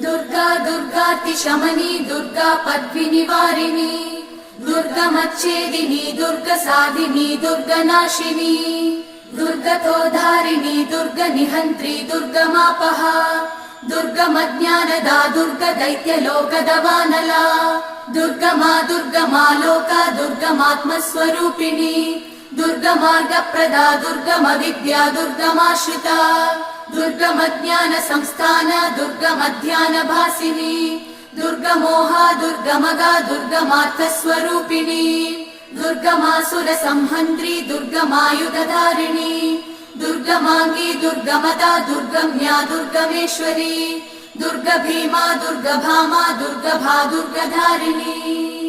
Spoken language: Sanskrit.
दुर्गा दुर्गातिशमनी दुर्गा पद्विनिवारिणी दुर्गमच्छेदिनी दुर्गसाधिनी दुर्गनाशिनी दुर्गतोधारिणी दुर्गनिहन्त्री दुर्गमापहा दुर्गमज्ञानदा दुर्गदैत्यलोकदवानला दुर्गमा दुर्गमा लोका दुर्गमात्मस्वरूपिणी दुर्गमार्गप्रदा दुर्गमविद्या दुर्गमाश्रिता दुर्गमज्ञानसंस्थान दुर्गमध्यानभासिनी दुर्गमोहा दुर्गमगा दुर्गमार्थस्वरूपिणी दुर्गमासुरसंहन्त्री दुर्गमायुधधारिणी दुर्गमाङ्गी दुर्गमदा दुर्गम्या दुर्गमेश्वरी दुर्गभीमा दुर्गभामा दुर्गभा दुर्गधारिणी।